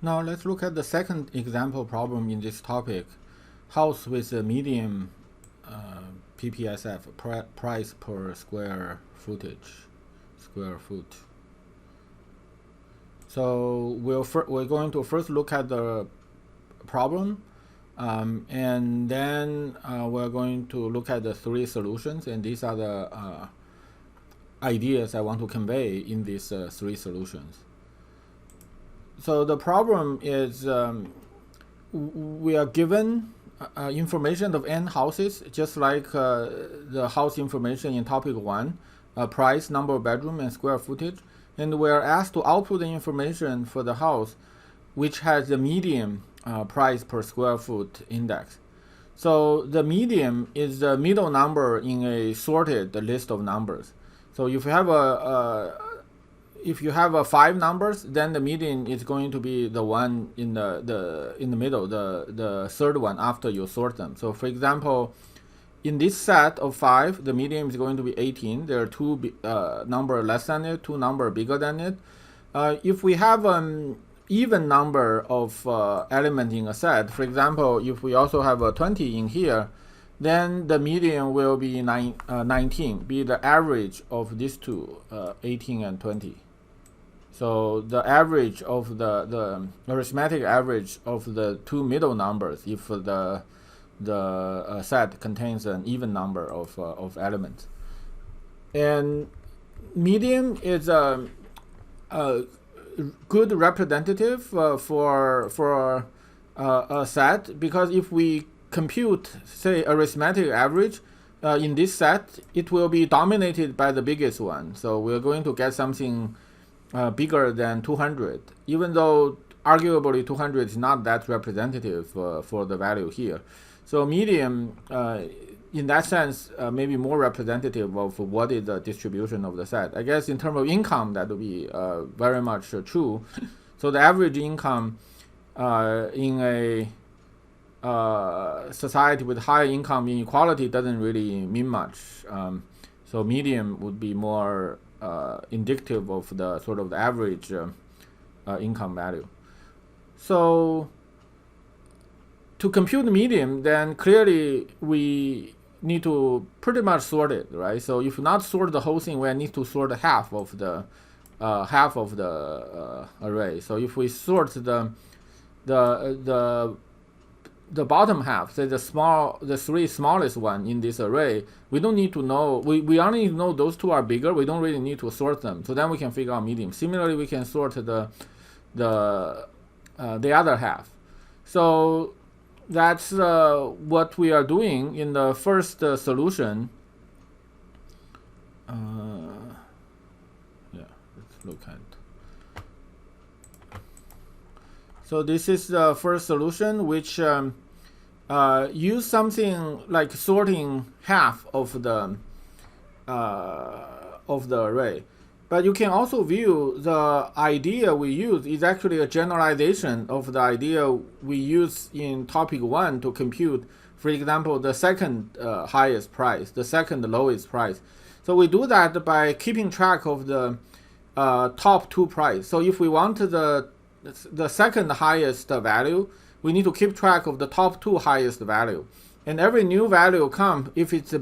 Now let's look at the second example problem in this topic. House with a medium PPSF, price per square foot. So we're going to first look at the problem, and then we're going to look at the three solutions, and these are the ideas I want to convey in these three solutions. So the problem is we are given information of n houses, just like the house information in topic 1, price, number of bedroom, and square footage. And we are asked to output the information for the house which has the median price per square foot index. So the median is the middle number in a sorted list of numbers. So if you have 5 numbers, then the median is going to be the one in the middle, the third one after you sort them. So for example, in this set of 5, the median is going to be 18. There are 2 number less than it, 2 number bigger than it. If we have an even number of elements in a set, for example, if we also have a 20 in here, then the median will be 19, be the average of these two, 18 and 20. So the average of the arithmetic average of the 2 middle numbers, if the set contains an even number of elements. And median is a good representative for a set, because if we compute, say, arithmetic average in this set, it will be dominated by the biggest one. So we're going to get something bigger than 200, even though arguably 200 is not that representative for the value here. So median, in that sense, may be more representative of what is the distribution of the set. I guess in terms of income, that would be very much true. So the average income in a society with high income inequality doesn't really mean much. So median would be more indicative of the sort of the average income value. So to compute the median, then clearly we need to pretty much sort it, right? So if not sort the whole thing, we need to sort half of the array. So if we sort the bottom half, say the 3 smallest one in this array, we don't need to know, we only need to know those 2 are bigger. We don't really need to sort them. So then we can figure out median. Similarly, we can sort the other half. So that's what we are doing in the first solution. Let's look at. So this is the first solution, which use something like sorting half of the array. But you can also view the idea we use is actually a generalization of the idea we use in topic 1 to compute, for example, the second highest price, the second lowest price. So we do that by keeping track of the top 2 price. So if we want the second highest value, we need to keep track of the top 2 highest value. And every new value come, if it's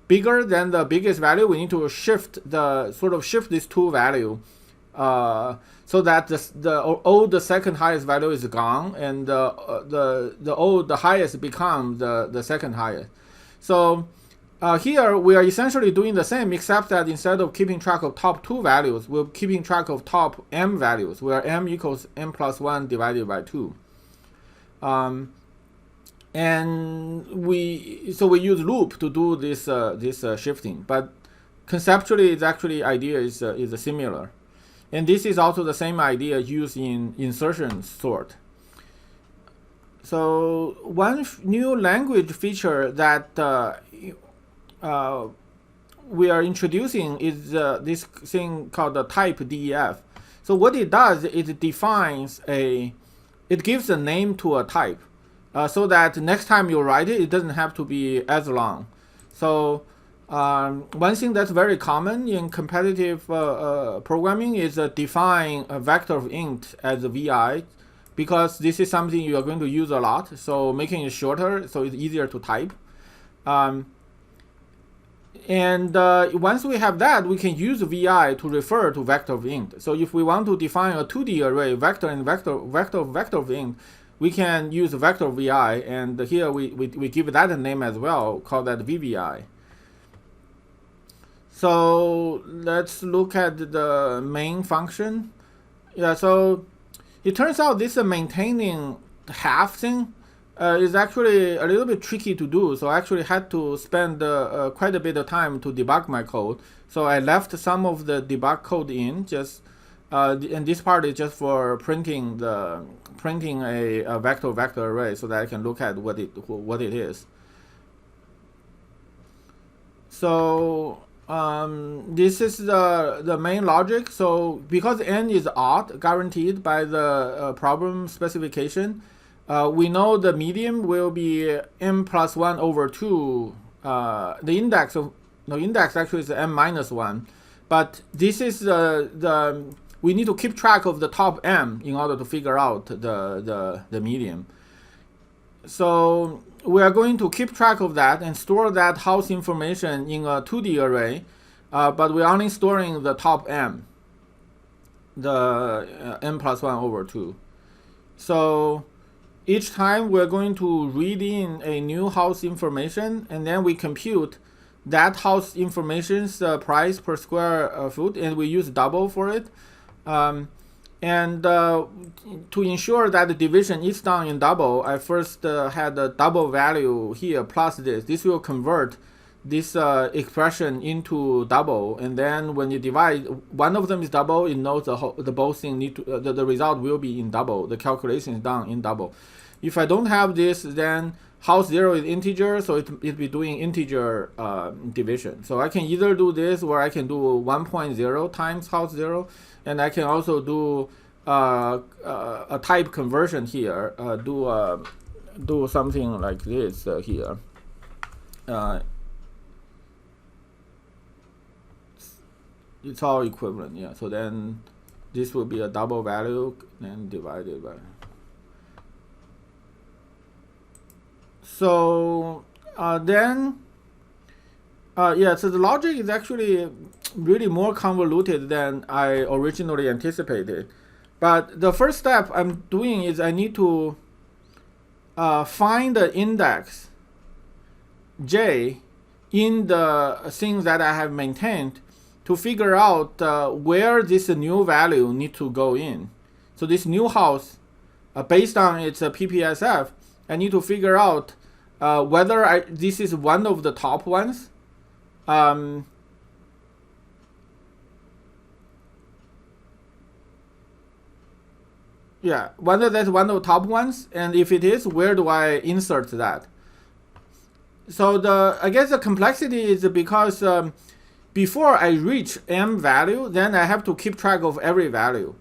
bigger than the biggest value, we need to shift this 2 value so that the second highest value is gone, and the highest becomes the second highest. So here we are essentially doing the same, except that instead of keeping track of top 2 values, we're keeping track of top m values, where m equals m plus 1 divided by 2. And we use loop to do this shifting, but conceptually, it's actually idea is similar, and this is also the same idea used in insertion sort. So one new language feature that we are introducing is this thing called the type DEF. So what it does is it gives a name to a type. So that next time you write it, it doesn't have to be as long. So one thing that's very common in competitive programming is define a vector of int as a vi, because this is something you are going to use a lot. So making it shorter, so it's easier to type. Once we have that, we can use vi to refer to vector of int. So if we want to define a 2D array, vector and vector of int, we can use vector vi, and here we give that a name as well, call that vvi. So let's look at the main function. Yeah, so it turns out this maintaining half thing is actually a little bit tricky to do. So I actually had to spend quite a bit of time to debug my code. So I left some of the debug code in, just and this part is just for printing a vector array, so that I can look at what it is. So this is the main logic. So because n is odd, guaranteed by the problem specification, we know the medium will be m plus 1 over 2. The index actually is m minus 1, but this is we need to keep track of the top m in order to figure out the medium. So we are going to keep track of that and store that house information in a 2D array, but we're only storing the top m, the m plus 1 over 2. So each time we're going to read in a new house information, and then we compute that house information's price per square foot, and we use double for it. To ensure that the division is done in double, I first had a double value here plus this. This will convert this expression into double, and then when you divide, one of them is double, it knows the both thing need to the result will be in double. The calculation is done in double. If I don't have this, then house 0 is integer, so it'll be doing integer division. So I can either do this, or I can do 1.0 times house 0, and I can also do a type conversion here. Do something like this here. It's all equivalent, yeah. So then this will be a double value, and divided by. So then yeah, so the logic is actually really more convoluted than I originally anticipated. But the first step I'm doing is I need to find the index j in the things that I have maintained to figure out where this new value need to go in. So this new house, based on its PPSF, I need to figure out whether this is one of the top ones. Yeah, whether that's one of the top ones, and if it is, where do I insert that? So I guess the complexity is because before I reach m value, then I have to keep track of every value.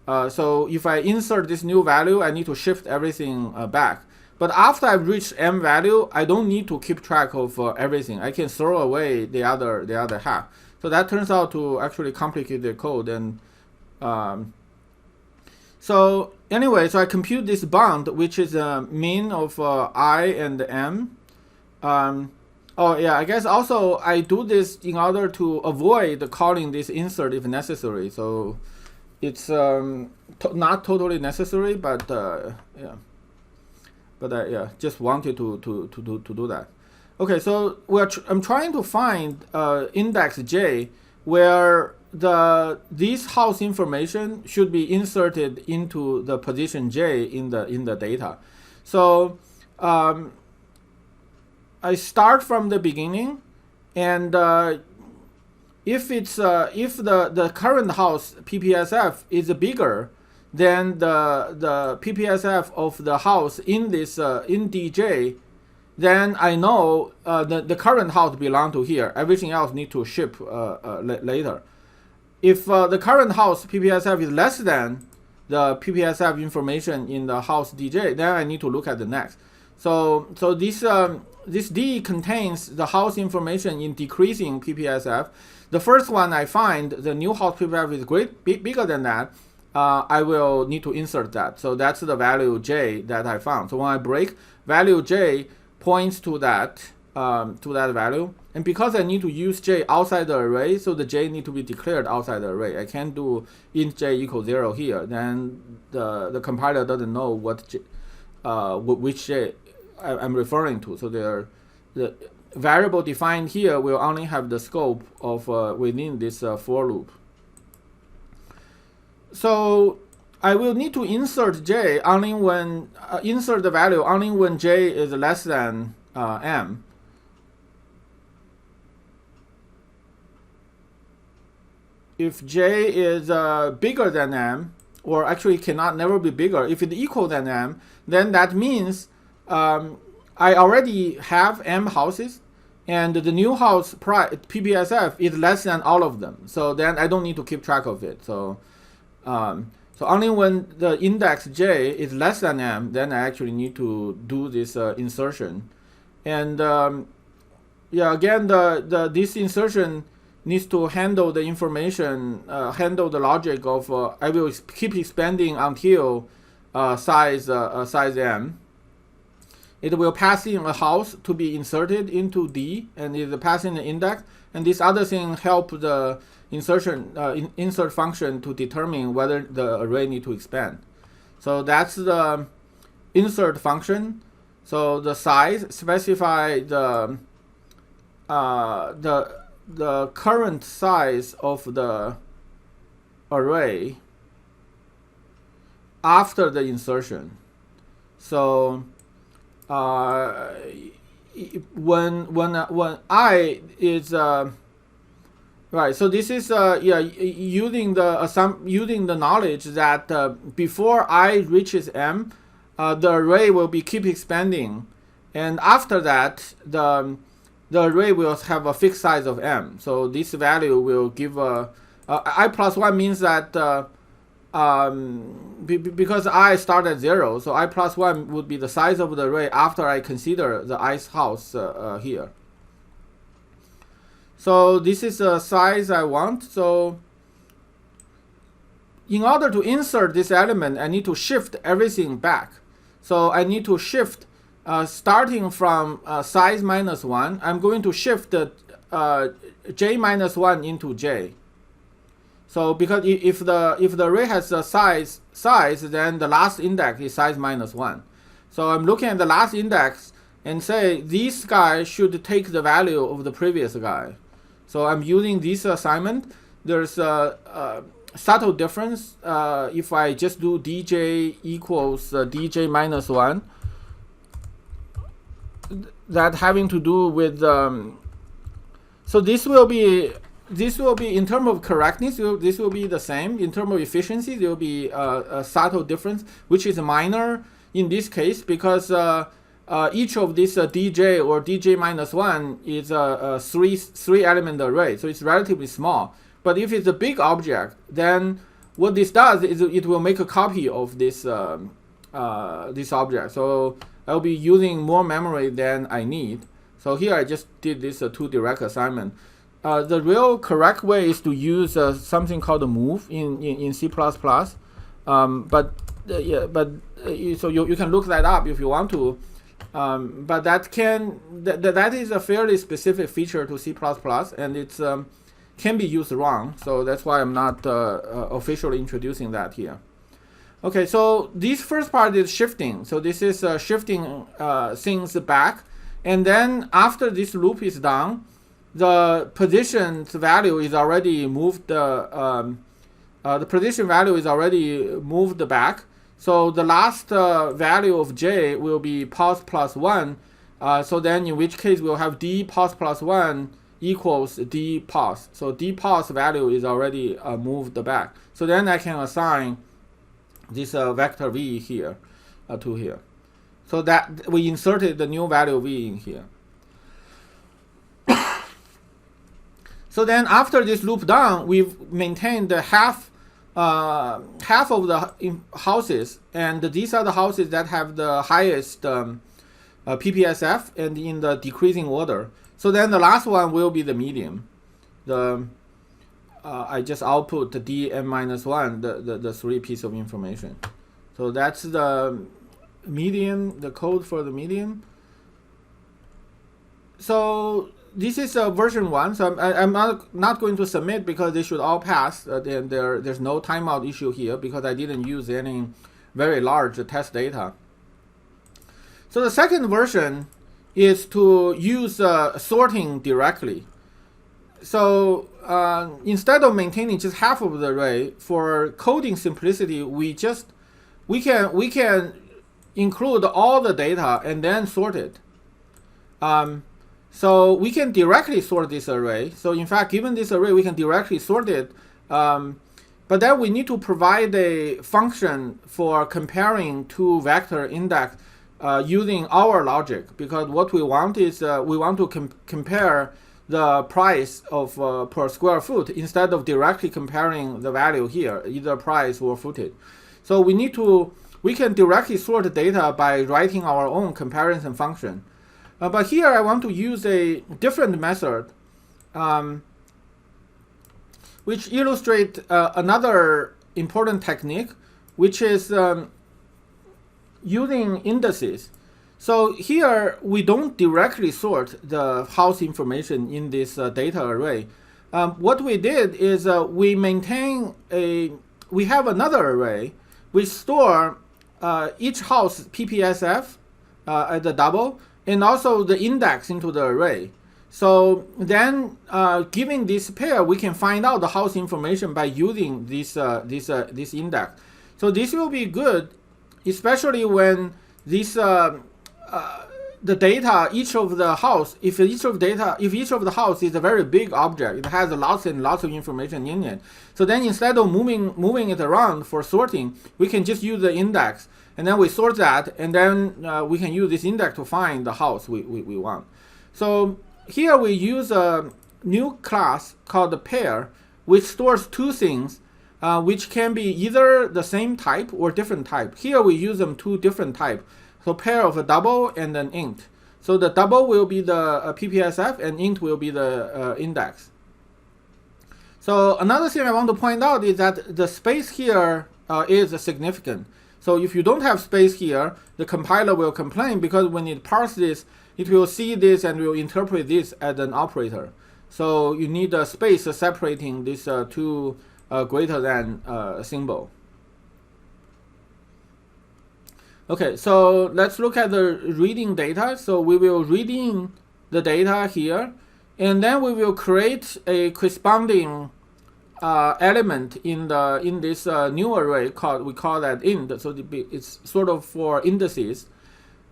So if I insert this new value, I need to shift everything back. But after I've reached m value, I don't need to keep track of everything. I can throw away the other half. So that turns out to actually complicate the code. And so anyway, so I compute this bound, which is a mean of I and m. Oh yeah, I guess also I do this in order to avoid calling this insert if necessary. So it's not totally necessary, but yeah. But yeah, just wanted to do that. Okay, so I'm trying to find index j where this house information should be inserted into the position j in the data. So I start from the beginning, and if the current house PPSF is bigger than the PPSF of the house in this in DJ, then I know the current house belong to here. Everything else need to ship later. If the current house PPSF is less than the PPSF information in the house DJ, then I need to look at the next. So this D contains the house information in decreasing PPSF. The first one I find, the new house PPSF is bigger than that. I will need to insert that. So that's the value j that I found. So when I break, value j points to that value. And because I need to use j outside the array, so the j need to be declared outside the array. I can't do int j equals 0 here. Then the compiler doesn't know what j, which j I'm referring to. So the variable defined here will only have the scope of within this for loop. So I will need to insert j only when insert the value only when j is less than m. If j is bigger than m, or actually cannot never be bigger, if it equal than m, then that means I already have m houses, and the new house PPSF is less than all of them. So then I don't need to keep track of it. So so only when the index j is less than m, then I actually need to do this insertion. And yeah, again, this insertion needs to handle the information, handle the logic of I will keep expanding until size m. It will pass in a house to be inserted into D, and it pass in the index. And this other thing help the insertion insert function to determine whether the array need to expand. So that's the insert function. So the size specify the current size of the array after the insertion. So when I is right, so this is yeah, using the knowledge that before I reaches m, the array will be keep expanding, and after that the array will have a fixed size of m. So this value will give a I plus 1 means that because I start at 0, so I plus 1 would be the size of the array after I consider the ice house here. So this is the size I want. So in order to insert this element, I need to shift everything back. So I need to shift starting from size minus 1. I'm going to shift j minus 1 into j. So because if the array has a size, then the last index is size minus 1. So I'm looking at the last index and say this guy should take the value of the previous guy. So I'm using this assignment. There's a subtle difference if I just do dj equals dj minus 1. That having to do with so this will be in terms of correctness, this will be the same. In terms of efficiency, there will be a subtle difference, which is minor in this case because each of these dj or dj minus 1 is a three element array, so it's relatively small. But if it's a big object, then what this does is it will make a copy of this this object. So I'll be using more memory than I need. So here I just did this two direct assignment. The real correct way is to use something called a move in C++. But so you can look that up if you want to. But that is a fairly specific feature to C++, and it's can be used wrong. So that's why I'm not officially introducing that here. Okay, so this first part is shifting. So this is shifting things back, and then after this loop is done, the position's value is already moved. The position value is already moved back. So the last value of j will be pos plus 1. So then in which case we'll have d pos plus 1 equals d pos. So d pos value is already moved back. So then I can assign this vector v here to here. So that we inserted the new value v in here. So then after this loop done, we've maintained the half of the houses, and these are the houses that have the highest PPSF and in the decreasing order. So then the last one will be the medium. I just output the d n minus 1, the 3 piece of information. So that's the median, the code for the median. So this is version 1. So I'm not going to submit because they should all pass. Then there's no timeout issue here because I didn't use any very large test data. So the second version is to use sorting directly. So instead of maintaining just half of the array, for coding simplicity, we can include all the data and then sort it. So we can directly sort this array. So in fact, given this array, we can directly sort it. But then we need to provide a function for comparing two vector index using our logic, because what we want is we want to compare the price of per square foot instead of directly comparing the value here, either price or footage. So we can directly sort the data by writing our own comparison function. But here I want to use a different method, which illustrates another important technique, which is using indices. So here we don't directly sort the house information in this data array. What we did is we have another array. We store each house PPSF at the double, and also the index into the array. So then, given this pair, we can find out the house information by using this index. So this will be good, especially when this the data, each of the house, if each of the house is a very big object, it has lots and lots of information in it. So then instead of moving it around for sorting, we can just use the index, and then we sort that, and then we can use this index to find the house we want. So here we use a new class called the pair, which stores two things, which can be either the same type or different type. Here we use them two different types. So pair of a double and an int. So the double will be the PPSF and int will be the index. So another thing I want to point out is that the space here is significant. So if you don't have space here, the compiler will complain, because when it parses this, it will see this and will interpret this as an operator. So you need a space separating these two greater than symbol. Okay, so let's look at the reading data. So we will reading the data here, and then we will create a corresponding element in this new array we call that int. So it's sort of for indices,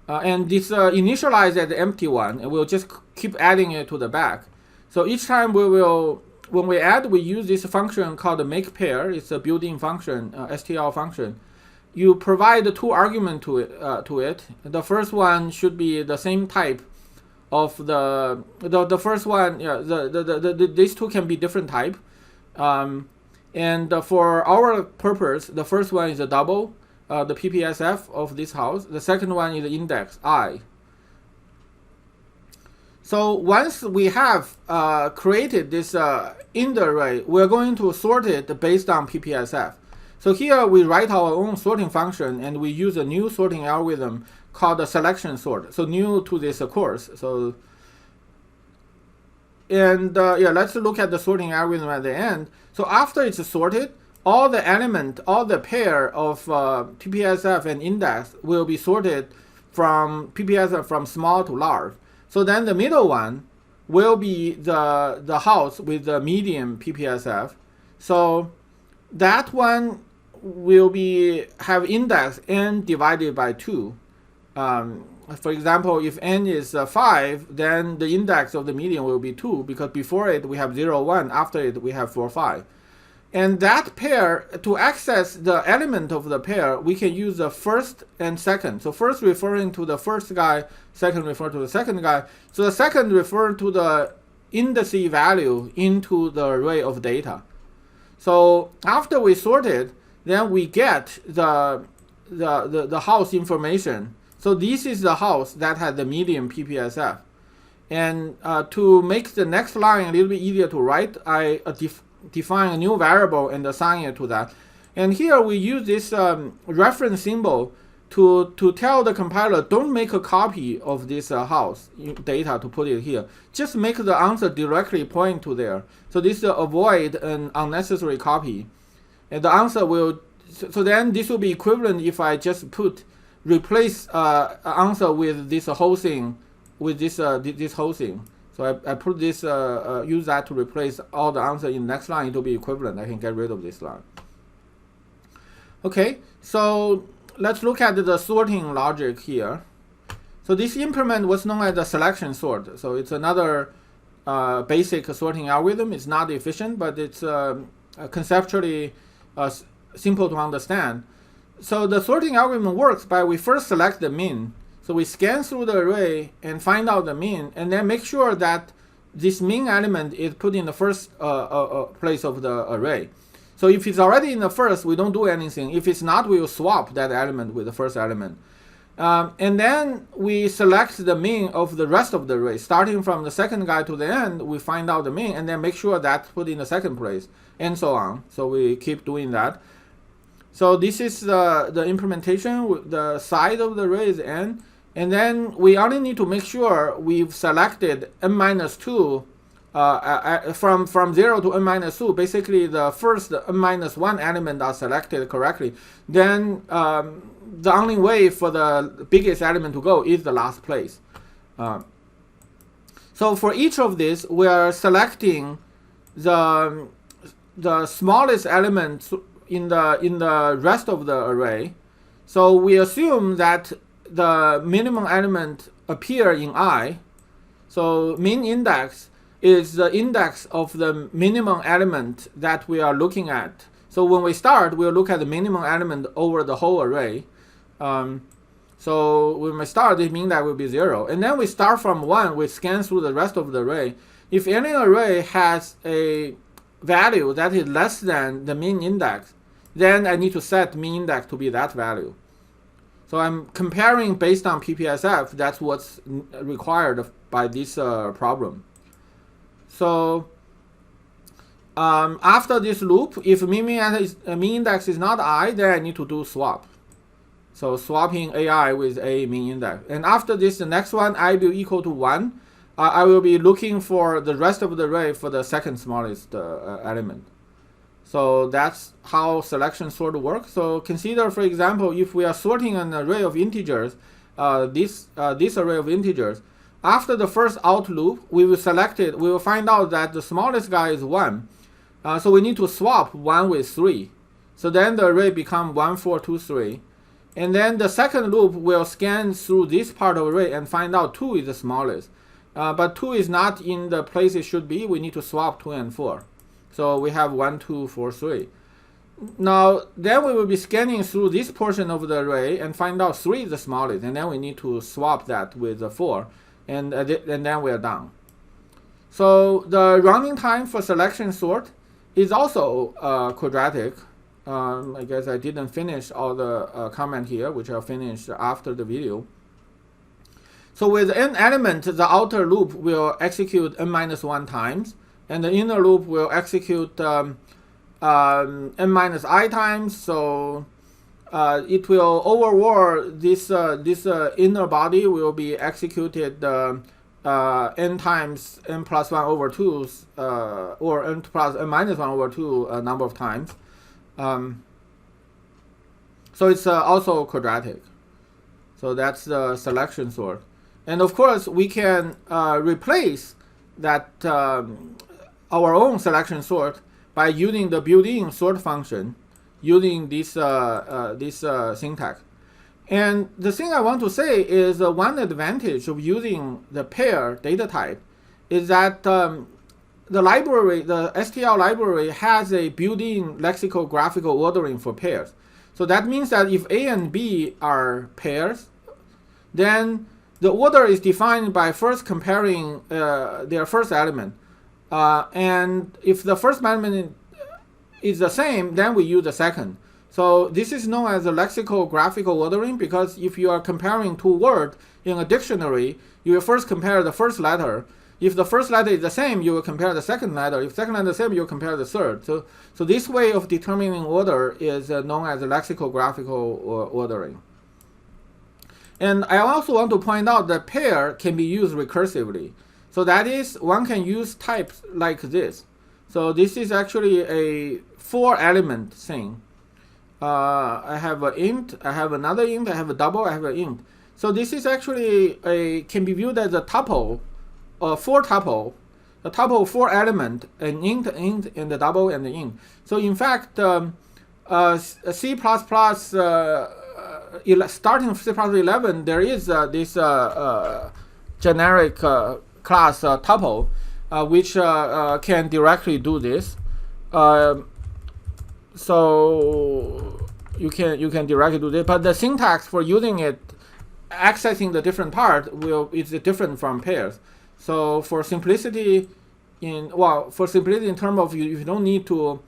and this initialize as the empty one, and we'll just keep adding it to the back. So each time when we add, we use this function called the make pair. It's a built-in function, STL function. You provide two arguments to it. The first one should be the same type of the first one. Yeah, these two can be different type. And for our purpose, the first one is a double, the PPSF of this house. The second one is the index I. So once we have created this int array, we're going to sort it based on PPSF. So here we write our own sorting function, and we use a new sorting algorithm called the selection sort. So new to this course. So and yeah, let's look at the sorting algorithm at the end. So after it's sorted, all the pair of PPSF and index will be sorted from PPSF from small to large. So then the middle one will be the house with the medium PPSF. So that one will have index n divided by 2. For example, if n is 5, then the index of the median will be 2, because before it we have 0, 1, after it we have 4, 5. And that pair, to access the element of the pair, we can use the first and second. So first referring to the first guy, second referring to the second guy. So the second refer to the indice value into the array of data. So after we sort it, then we get the house information. So this is the house that has the median PPSF. And to make the next line a little bit easier to write, I define a new variable and assign it to that. And here we use this reference symbol to tell the compiler, don't make a copy of this house data to put it here. Just make the answer directly point to there. So this will avoid an unnecessary copy. And the answer will, so then this will be equivalent if I just replace answer with this whole thing, with this whole thing. So I put this, use that to replace all the answer in the next line. It will be equivalent. I can get rid of this line. Okay, so let's look at the sorting logic here. So this implement was known as the selection sort. So it's another basic sorting algorithm. It's not efficient, but it's conceptually simple to understand. So the sorting algorithm works by we first select the min. So we scan through the array and find out the min, and then make sure that this min element is put in the first place of the array. So if it's already in the first, we don't do anything. If it's not, we will swap that element with the first element. And then we select the min of the rest of the array. Starting from the second guy to the end, we find out the min, and then make sure that's put in the second place, and so on. So we keep doing that. So this is the implementation. The side of the array is n. And then we only need to make sure we've selected n-2 from 0 to n-2. Basically, the first n-1 element are selected correctly. Then the only way for the biggest element to go is the last place. So for each of these, we are selecting the smallest element in the rest of the array. So we assume that the minimum element appear in I. So min index is the index of the minimum element that we are looking at. So when we start, we'll look at the minimum element over the whole array. So when we start, it means that will be 0. And then we start from 1, we scan through the rest of the array. If any array has a value that is less than the min index, then I need to set min index to be that value. So I'm comparing based on PPSF. That's what's required by this problem. So after this loop, if min index is not I, then I need to do swap. So swapping AI with a min index. And after this, the next one, I will equal to 1. I will be looking for the rest of the array for the second smallest element. So that's how selection sort works. So consider, for example, if we are sorting an array of integers, this array of integers, after the first out loop, we will select it. We will find out that the smallest guy is 1. So we need to swap 1 with 3. So then the array becomes 1, 4, 2, 3. And then the second loop will scan through this part of the array and find out 2 is the smallest. But 2 is not in the place it should be. We need to swap 2 and 4. So we have 1, 2, 4, 3. Now, then we will be scanning through this portion of the array and find out 3 is the smallest. And then we need to swap that with the 4. And then we are done. So the running time for selection sort is also quadratic. I guess I didn't finish all the comment here, which I'll finish after the video. So with n element, the outer loop will execute n-1 times, and the inner loop will execute n-I times. So it will overall this inner body will be executed n times n plus 1 over 2 or n plus n-1 over 2 number of times. So it's also quadratic. So that's the selection sort. And of course, we can replace that our own selection sort by using the built-in sort function using this syntax. And the thing I want to say is one advantage of using the pair data type is that the library, the STL library, has a built-in lexicographical ordering for pairs. So that means that if A and B are pairs, then the order is defined by first comparing their first element. And if the first element is the same, then we use the second. So this is known as a lexicographical ordering, because if you are comparing two words in a dictionary, you will first compare the first letter. if the first letter is the same, you will compare the second letter. If second letter is the same, you will compare the third. So this way of determining order is known as lexicographical ordering. And I also want to point out that pair can be used recursively. So that is, one can use types like this. So this is actually a 4-element thing. I have an int, I have another int, I have a double, I have an int. So this is actually can be viewed as a tuple, 4-tuple, a tuple 4-element, an int, and the double, and the int. So in fact, C++, starting C++11, there is this generic class tuple, which can directly do this. So you can directly do this, but the syntax for using it, accessing the different part, is different from pairs. So for simplicity, in terms of if you don't need to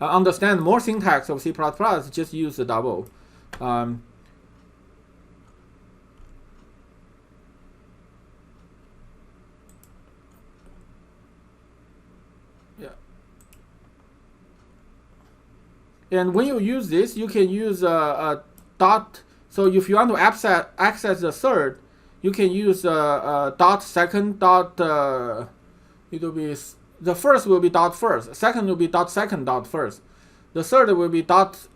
understand more syntax of C++, just use the double. And when you use this, you can use a dot. So if you want to access the third, you can use dot second dot. It will be the first will be dot first. Second will be dot second dot first. The third will be dot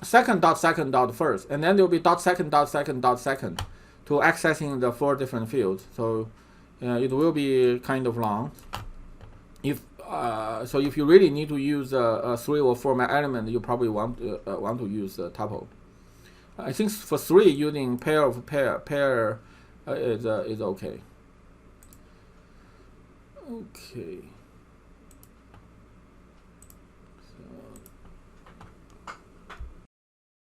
second dot second dot first, and then there will be dot second dot second dot second to accessing the 4 different fields. So it will be kind of long. So if you really need to use a 3 or 4 element, you probably want to use a tuple. I think for 3, using pair is okay. Okay.